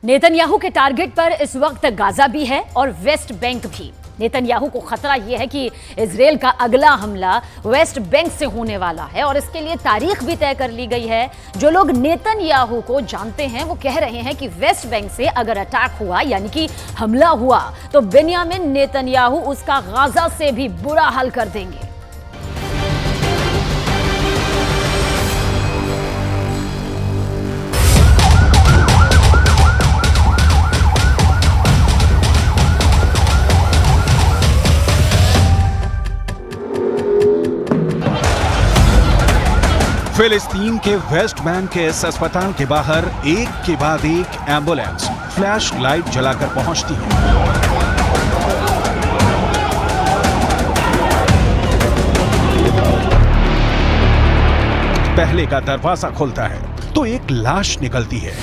Netanyahu के target पर इस वक्त गाजा भी है और वेस्ट बैंक भी। नेतन्याहू को खतरा यह है कि इजराइल का अगला हमला वेस्ट बैंक से होने वाला है और इसके लिए तारीख भी तय कर ली गई है। जो लोग नेतन्याहू को जानते हैं वो कह रहे हैं कि वेस्ट बैंक से अगर अटैक हुआ यानी कि हमला हुआ तो बेन्यामिन नेतन्याहू उसका गाजा से भी बुरा हाल कर देंगे। फिलिस्तीन के वेस्ट बैंक के इस अस्पताल के बाहर एक के बाद एक एम्बुलेंस फ्लैश लाइट जलाकर पहुंचती है। पहले का दरवाजा खुलता है तो एक लाश निकलती है।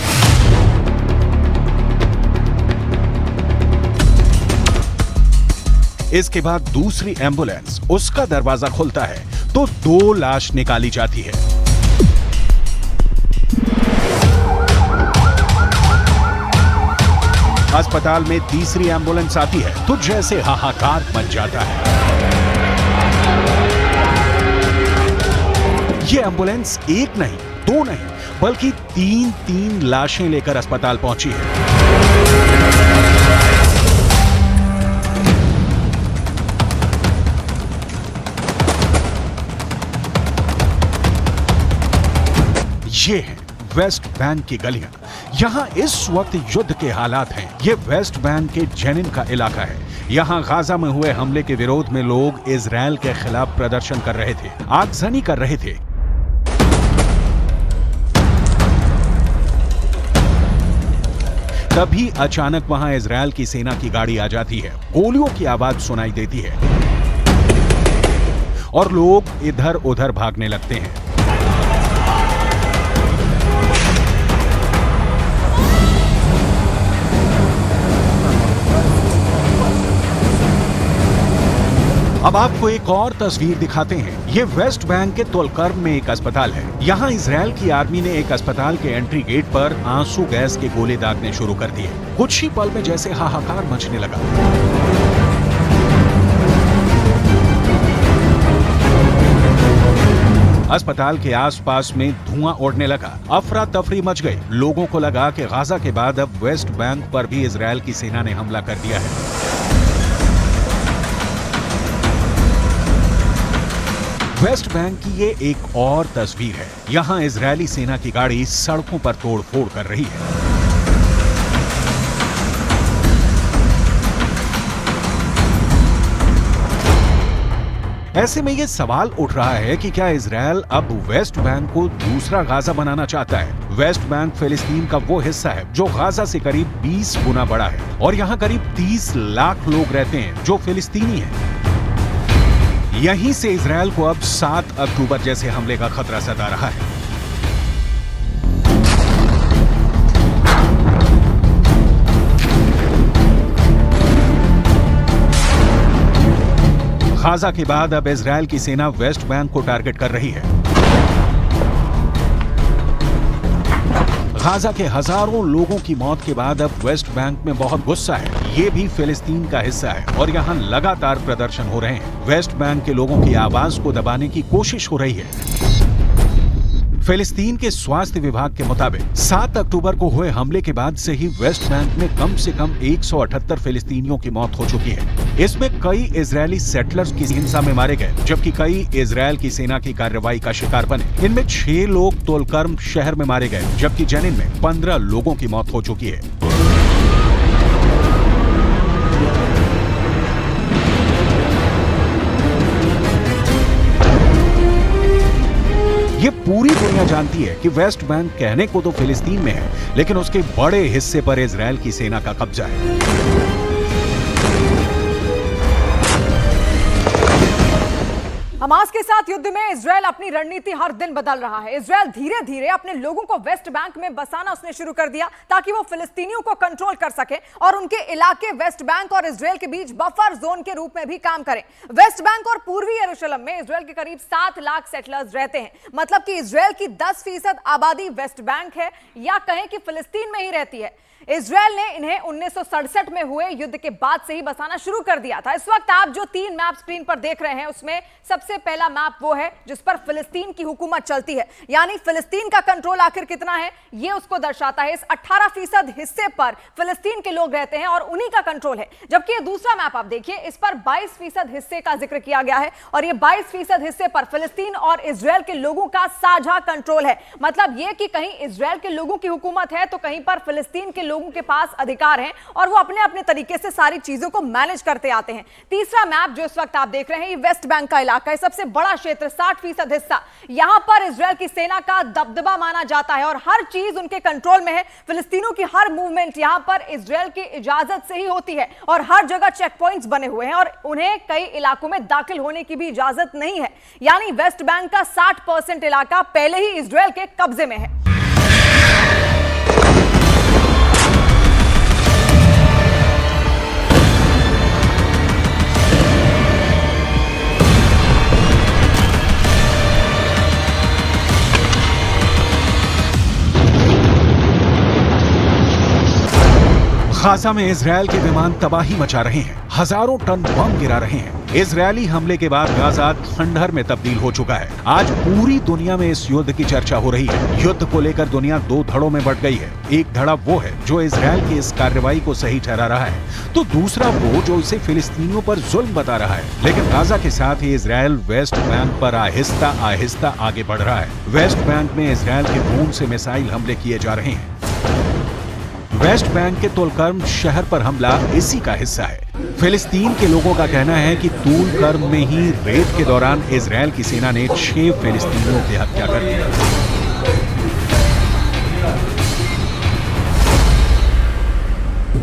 इसके बाद दूसरी एम्बुलेंस, उसका दरवाजा खुलता है तो 2 लाश निकाली जाती है। अस्पताल में तीसरी एम्बुलेंस आती है तो जैसे हाहाकार मच जाता है। ये एम्बुलेंस एक नहीं, 2 नहीं, बल्कि 3 लाशें लेकर अस्पताल पहुंची है। ये है वेस्ट बैंक की गलियां। यहां इस वक्त युद्ध के हालात हैं। ये वेस्ट बैंक के जेनिन का इलाका है। यहां गाजा में हुए हमले के विरोध में लोग इजराइल के खिलाफ प्रदर्शन कर रहे थे, आगजनी कर रहे थे। तभी अचानक वहां इजराइल की सेना की गाड़ी आ जाती है, गोलियों की आवाज सुनाई देती है और लोग इधर उधर भागने लगते हैं। अब आपको एक और तस्वीर दिखाते हैं। ये वेस्ट बैंक के तुलकर्म में एक अस्पताल है। यहाँ इजराइल की आर्मी ने एक अस्पताल के एंट्री गेट पर आंसू गैस के गोले दागने शुरू कर दिए। कुछ ही पल में जैसे हाहाकार मचने लगा। अस्पताल के आसपास में धुआं उड़ने लगा, अफरा तफरी मच गई। लोगों को लगा कि गाजा के बाद अब वेस्ट बैंक पर भी इजराइल की सेना ने हमला कर दिया है। वेस्ट बैंक की ये एक और तस्वीर है। यहां इजरायली सेना की गाड़ी सड़कों पर तोड़फोड़ कर रही है। ऐसे में ये सवाल उठ रहा है कि क्या इजरायल अब वेस्ट बैंक को दूसरा गाजा बनाना चाहता है? वेस्ट बैंक फिलिस्तीन का वो हिस्सा है जो गाजा से करीब 20 गुना बड़ा है और यहाँ करीब 30 लाख लोग रहते हैं जो फिलिस्तीनी हैं। यहीं से इजरायल को अब 7 अक्टूबर जैसे हमले का खतरा सता रहा है। गाजा के बाद अब इजरायल की सेना वेस्ट बैंक को टारगेट कर रही है। गाजा के हजारों लोगों की मौत के बाद अब वेस्ट बैंक में बहुत गुस्सा है। ये भी फिलिस्तीन का हिस्सा है और यहाँ लगातार प्रदर्शन हो रहे हैं। वेस्ट बैंक के लोगों की आवाज को दबाने की कोशिश हो रही है। फिलिस्तीन के स्वास्थ्य विभाग के मुताबिक 7 अक्टूबर को हुए हमले के बाद से ही वेस्ट बैंक में कम से कम 178 फिलिस्तीनियों की मौत हो चुकी है। इसमें कई इजरायली सेटलर्स की हिंसा में मारे गए, जबकि कई इजरायल की सेना की कार्रवाई का शिकार बने। इनमें 6 लोग तुलकर्म शहर में मारे गए, जबकि जेनिन में 15 लोगों की मौत हो चुकी है। ये पूरी दुनिया जानती है कि वेस्ट बैंक कहने को तो फिलिस्तीन में है, लेकिन उसके बड़े हिस्से पर इजरायल की सेना का कब्जा है। हमास के साथ युद्ध में इजरायल अपनी रणनीति हर दिन बदल रहा है। इजरायल धीरे धीरे अपने लोगों को वेस्ट बैंक में बसाना उसने शुरू कर दिया ताकि वो फिलिस्तीनियों को कंट्रोल कर सके और उनके इलाके वेस्ट बैंक और इजरायल के बीच बफर जोन के रूप में भी काम करें। वेस्ट बैंक और पूर्वी यरूशलेम में इजरायल के करीब 7 लाख सेटलर्स रहते हैं। मतलब कि इजरायल की 10% आबादी वेस्ट बैंक है या कहें कि फिलिस्तीन में ही रहती है। इजरायल ने इन्हें 1967 में हुए युद्ध के बाद से ही बसाना शुरू कर दिया था। इस वक्त आप जो 3 मैप स्क्रीन पर देख रहे हैं उसमें सबसे पहला मैप वो है जिस पर फिलिस्तीन की हुकूमत चलती है, यानी फिलिस्तीन का कंट्रोल आखिर कितना है ये उसको दर्शाता है। इस 18% हिस्से पर फिलिस्तीन के लोग रहते हैं और उन्हीं का कंट्रोल है। जबकि ये दूसरा मैप आप देखिए, इस पर 22% हिस्से का जिक्र किया गया है और ये 22% हिस्से पर फिलिस्तीन और इजरायल के लोगों का साझा कंट्रोल है। मतलब ये कि कहीं इजरायल के लोगों की हुकूमत है तो कहीं पर फिलिस्तीन के लोगों के पास अधिकार हैं और वो अपने अपने तरीके से सारी चीजों को मैनेज करते आते हैं। तीसरा मैप जो इस वक्त आप देख रहे हैं ये वेस्ट बैंक का इलाका है, सबसे बड़ा क्षेत्र 60% हिस्सा। यहां पर इजरायल की सेना का दबदबा माना जाता है और हर चीज उनके कंट्रोल में है। फिलिस्तीनों की हर मूवमेंट यहां पर इजरायल की इजाजत से ही होती है और हर जगह चेक पॉइंट्स बने हुए हैं और उन्हें कई इलाकों में दाखिल होने की भी इजाजत नहीं है। यानी वेस्ट बैंक का 60% इलाका पहले ही इजरायल के कब्जे में है। गाजा में इजरायल के विमान तबाही मचा रहे हैं, हजारों टन बम गिरा रहे हैं। इजरायली हमले के बाद गाजा खंडहर में तब्दील हो चुका है। आज पूरी दुनिया में इस युद्ध की चर्चा हो रही है। युद्ध को लेकर दुनिया 2 धड़ों में बंट गई है। एक धड़ा वो है जो इजरायल की इस कार्रवाई को सही ठहरा रहा है, तो दूसरा वो जो इसे फिलिस्तीनियों पर जुल्म बता रहा है। लेकिन गाजा के साथ ही इजरायल वेस्ट बैंक पर आहिस्ता आहिस्ता आगे बढ़ रहा है। वेस्ट बैंक में इजरायल के ड्रोन से मिसाइल हमले किए जा रहे हैं। वेस्ट बैंक के तुलकर्म शहर पर हमला इसी का हिस्सा है। फिलिस्तीन के लोगों का कहना है कि तुलकर्म में ही रेड के दौरान इजरायल की सेना ने 6 फिलिस्तीनियों की हत्या कर दी।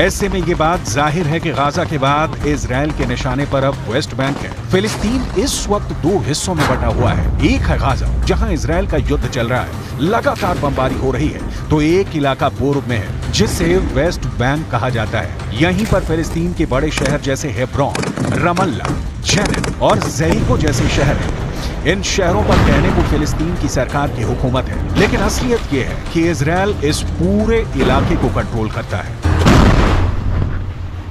ऐसे में ये बात जाहिर है कि गाजा के बाद इजरायल के निशाने पर अब वेस्ट बैंक है। फिलिस्तीन इस वक्त 2 हिस्सों में बटा हुआ है। एक है गाजा जहां इजरायल का युद्ध चल रहा है, लगातार बमबारी हो रही है, तो एक इलाका पूर्व में है जिसे वेस्ट बैंक कहा जाता है। यहीं पर फिलिस्तीन के बड़े शहर जैसे हेब्रोन, रमल्ला, जेनिन और जेरिको जैसे शहर हैं। इन शहरों पर कहने को फिलिस्तीन की सरकार की हुकूमत है, लेकिन असलियत ये है कि इजरायल इस पूरे इलाके को कंट्रोल करता है।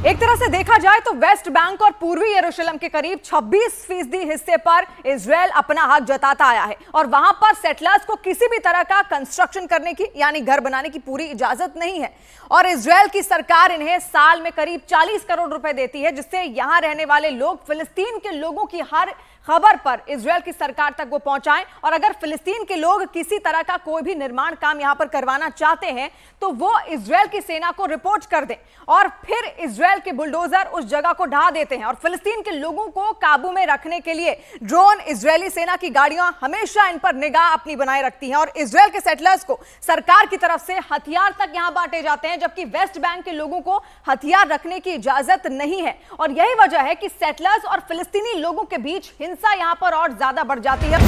एक तरह से देखा जाए तो वेस्ट बैंक और पूर्वी यरूशलेम के करीब 26% हिस्से पर इजरायल अपना हक जताता आया है और वहां पर सेटलर्स को किसी भी तरह का कंस्ट्रक्शन करने की यानी घर बनाने की पूरी इजाजत नहीं है और इजरायल की सरकार इन्हें साल में करीब 40 करोड़ रुपए देती है, जिससे यहां रहने वाले लोग फिलिस्तीन के लोगों की हर खबर पर इजरायल की सरकार तक वो पहुंचाएं और अगर फिलिस्तीन के लोग किसी तरह का कोई भी निर्माण काम यहां पर करवाना चाहते हैं तो वो इजरायल की सेना को रिपोर्ट कर दें और फिर इजरायल के बुलडोजर उस जगह को ढा देते हैं। और फिलिस्तीन के लोगों को काबू में रखने के लिए ड्रोन, इजरायली सेना की गाड़ियां हमेशा इन पर निगाह अपनी बनाए रखती हैं और इजरायल के सेटलर्स को सरकार की तरफ से हथियार तक यहां बांटे जाते हैं, जबकि वेस्ट बैंक के लोगों को हथियार रखने की इजाजत नहीं है। और यही वजह है कि सेटलर्स और फिलिस्तीनी लोगों के बीच हिंसा यहां पर और ज्यादा बढ़ जाती है।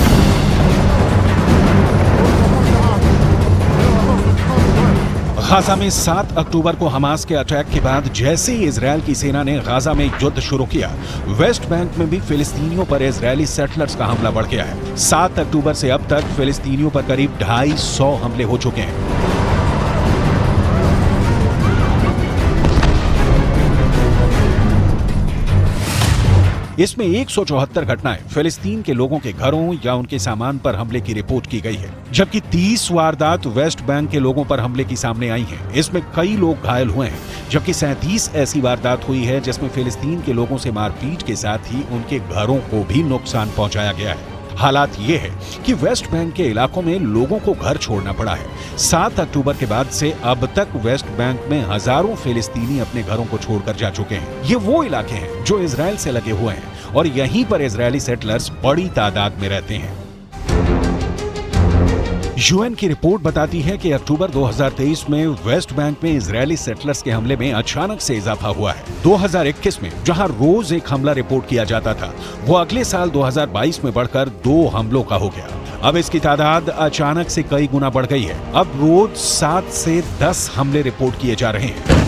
गाजा में 7 अक्टूबर को हमास के अटैक के बाद जैसे ही इजरायल की सेना ने गाजा में युद्ध शुरू किया, वेस्ट बैंक में भी फिलिस्तीनियों पर इजरायली सेटलर्स का हमला बढ़ गया है। 7 अक्टूबर से अब तक फिलिस्तीनियों पर करीब 250 हमले हो चुके हैं। इसमें 174 घटनाएं फिलिस्तीन के लोगों के घरों या उनके सामान पर हमले की रिपोर्ट की गई है, जबकि 30 वारदात वेस्ट बैंक के लोगों पर हमले की सामने आई हैं। इसमें कई लोग घायल हुए हैं, जबकि 37 ऐसी वारदात हुई है जिसमें फिलिस्तीन के लोगों से मारपीट के साथ ही उनके घरों को भी नुकसान पहुंचाया गया है। हालात ये है कि वेस्ट बैंक के इलाकों में लोगों को घर छोड़ना पड़ा है। 7 अक्टूबर के बाद से अब तक वेस्ट बैंक में हजारों फिलिस्तीनी अपने घरों को छोड़कर जा चुके हैं। ये वो इलाके हैं जो इजरायल से लगे हुए हैं और यहीं पर इजरायली सेटलर्स बड़ी तादाद में रहते हैं। यूएन की रिपोर्ट बताती है कि अक्टूबर 2023 में वेस्ट बैंक में इजरायली सेटलर्स के हमले में अचानक से इजाफा हुआ है। 2021 में जहां रोज एक हमला रिपोर्ट किया जाता था, वो अगले साल 2022 में बढ़कर 2 हमलों का हो गया। अब इसकी तादाद अचानक से कई गुना बढ़ गई है। अब रोज 7 से 10 हमले रिपोर्ट किए जा रहे हैं।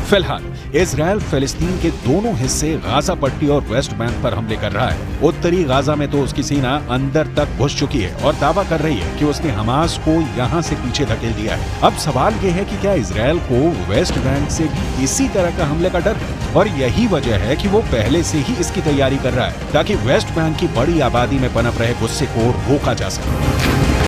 फिलहाल इजरायल फिलिस्तीन के दोनों हिस्से गाजा पट्टी और वेस्ट बैंक पर हमले कर रहा है। उत्तरी गाजा में तो उसकी सेना अंदर तक घुस चुकी है और दावा कर रही है कि उसने हमास को यहां से पीछे धकेल दिया है। अब सवाल ये है कि क्या इजरायल को वेस्ट बैंक से भी इसी तरह का हमले का डर है, और यही वजह है कि वो पहले से ही इसकी तैयारी कर रहा है ताकि वेस्ट बैंक की बड़ी आबादी में पनप रहे गुस्से को रोका जा सके।